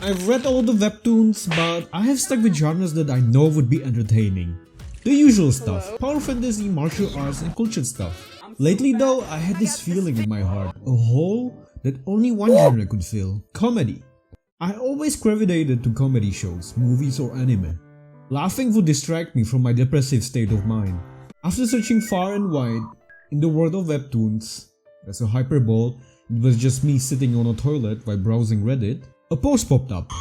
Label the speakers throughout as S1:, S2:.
S1: I've read all the webtoons, but I have stuck with genres that I know would be entertaining. The usual stuff, power fantasy, martial arts and cultured stuff. Lately though, I had this feeling in my heart, a hole that only one genre could fill, comedy. I always gravitated to comedy shows, movies or anime. Laughing would distract me from my depressive state of mind. After searching far and wide in the world of webtoons, that's a hyperbole, it was just me sitting on a toilet while browsing Reddit, a post popped up.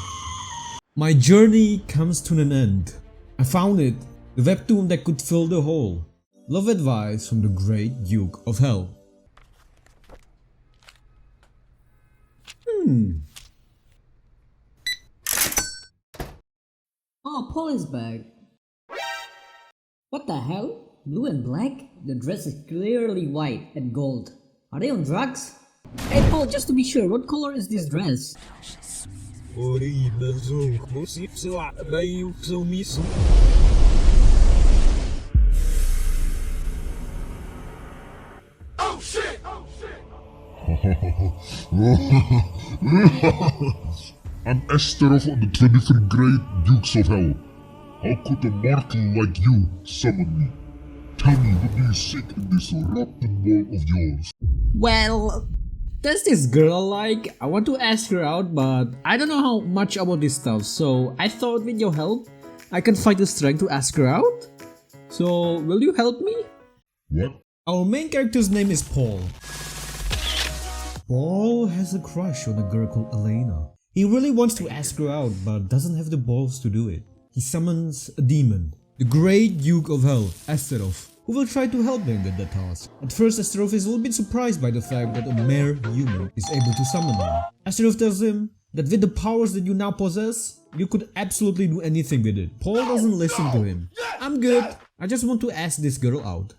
S1: My journey comes to an end. I found it, the webtoon that could fill the hole. Love advice from the great Gigguk of Hell.
S2: Oh, Paul is back. What the hell? Blue and black? The dress is clearly white and gold. Are they on drugs? Hey Paul, just to be sure, what color is this dress?
S3: Oh shit!
S4: I'm Astaroth of the 23 Great Dukes of Hell. How could a mortal like you summon me? Tell me, what do you seek in this rotten world of yours?
S1: Well, there's this girl I like. I want to ask her out, but I don't know how much about this stuff, so I thought with your help, I can find the strength to ask her out. So, will you help me?
S4: What?
S1: Our main character's name is Paul. Paul has a crush on a girl called Elena. He really wants to ask her out, but doesn't have the balls to do it. He summons a demon, the great Duke of Hell, Astaroth, who will try to help him with the task. At first, Astaroth is a little bit surprised by the fact that a mere human is able to summon him. Astaroth tells him that with the powers that you now possess, you could absolutely do anything with it. Paul doesn't listen to him. I'm good, I just want to ask this girl out.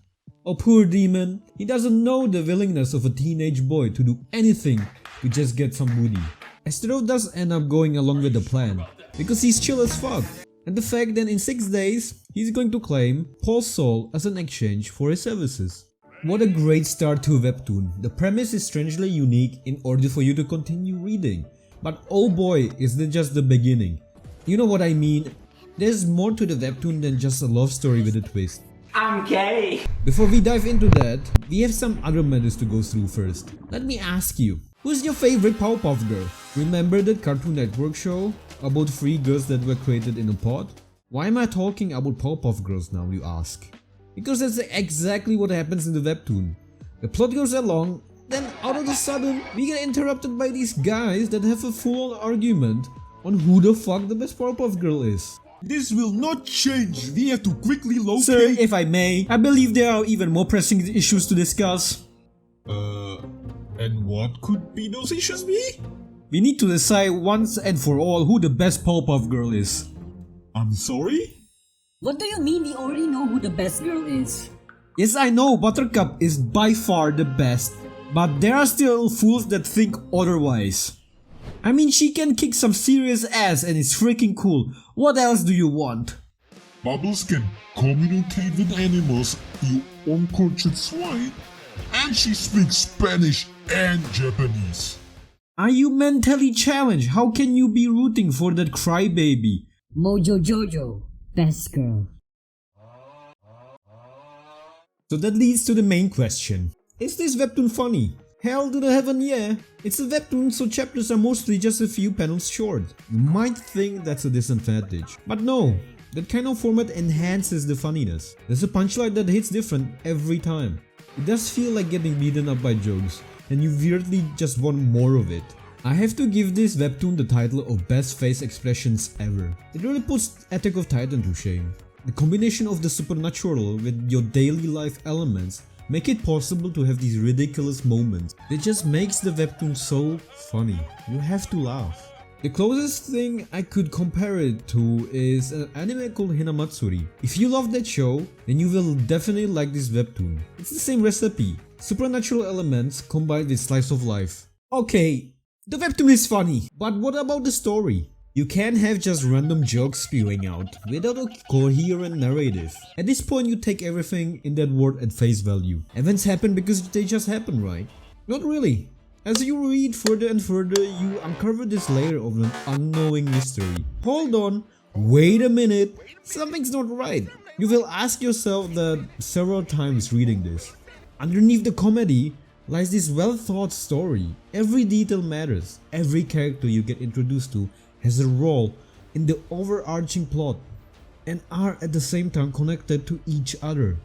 S1: Oh poor demon, he doesn't know the willingness of a teenage boy to do anything to just get some booty. Astaroth does end up going along with the plan, because he's chill as fuck. And the fact that in 6 days, he's going to claim Paul's soul as an exchange for his services. What a great start to a webtoon. The premise is strangely unique in order for you to continue reading. But oh boy, is it just the beginning. You know what I mean? There's more to the webtoon than just a love story with a twist.
S5: I'm gay!
S1: Before we dive into that, we have some other matters to go through first. Let me ask you, who's your favorite Powerpuff Girl? Remember that Cartoon Network show about 3 girls that were created in a pod? Why am I talking about Powerpuff Girls now, you ask? Because that's exactly what happens in the webtoon. The plot goes along, then out of the sudden, we get interrupted by these guys that have a full-on argument on who the fuck the best Powerpuff Girl is.
S3: This will not change. We have to quickly locate.
S1: Sir, if I may, I believe there are even more pressing issues to discuss.
S3: And what could be those issues be?
S1: We need to decide once and for all who the best Powerpuff Girl is.
S3: I'm sorry?
S2: What do you mean we already know who the best girl is?
S1: Yes, I know Buttercup is by far the best, but there are still fools that think otherwise. I mean, she can kick some serious ass and it's freaking cool. What else do you want?
S4: Bubbles can communicate with animals, you uncultured swine. And she speaks Spanish and Japanese.
S1: Are you mentally challenged? How can you be rooting for that crybaby?
S2: Mojo Jojo, best girl.
S1: So that leads to the main question. Is this webtoon funny? Hell to the heaven yeah. It's a webtoon, so chapters are mostly just a few panels short. You might think that's a disadvantage, but no. That kind of format enhances the funniness. There's a punchline that hits different every time. It does feel like getting beaten up by jokes, and you weirdly just want more of it. I have to give this webtoon the title of best face expressions ever. It really puts Attack of Titan to shame. The combination of the supernatural with your daily life elements make it possible to have these ridiculous moments. It just makes the webtoon so funny. You have to laugh. The closest thing I could compare it to is an anime called Hinamatsuri. If you love that show, then you will definitely like this webtoon. It's the same recipe, supernatural elements combined with slice of life. Okay, the webtoon is funny, but what about the story? You can't have just random jokes spewing out without a coherent narrative. At this point you take everything in that word at face value. Events happen because they just happen, right? Not really. As you read further and further, you uncover this layer of an unknowing mystery. Hold on, wait a minute, something's not right. You will ask yourself that several times reading this. Underneath the comedy lies this well thought story. Every detail matters. Every character you get introduced to has a role in the overarching plot and are at the same time connected to each other.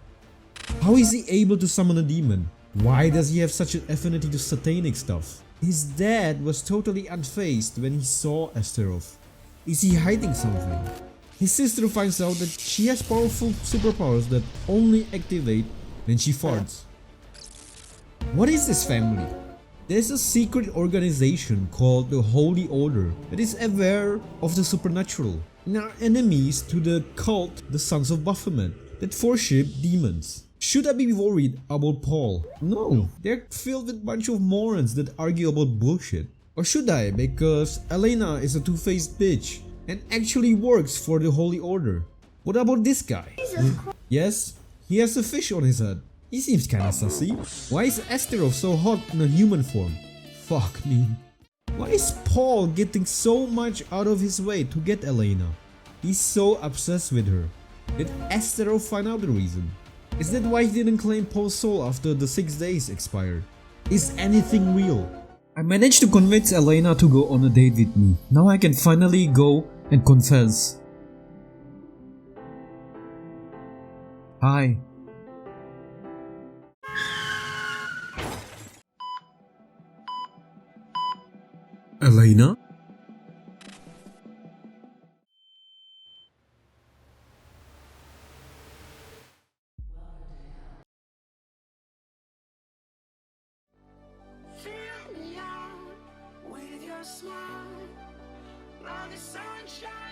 S1: How is he able to summon a demon? Why does he have such an affinity to satanic stuff? His dad was totally unfazed when he saw Astaroth. Is he hiding something? His sister finds out that she has powerful superpowers that only activate when she farts. What is this family? There's a secret organization called the Holy Order that is aware of the supernatural and are enemies to the cult, the Sons of Baphomet, that worship demons. Should I be worried about Paul? No, they're filled with a bunch of morons that argue about bullshit. Or should I, because Elena is a two-faced bitch and actually works for the Holy Order? What about this guy? Yes, he has a fish on his head. He seems kinda sussy. Why is Astaroth so hot in a human form? Fuck me. Why is Paul getting so much out of his way to get Elena? He's so obsessed with her. Did Astaroth find out the reason? Is that why he didn't claim Paul's soul after the 6 days expired? Is anything real? I managed to convince Elena to go on a date with me. Now I can finally go and confess. Hi. Elena?
S5: Fill me out with your smile, like the sunshine.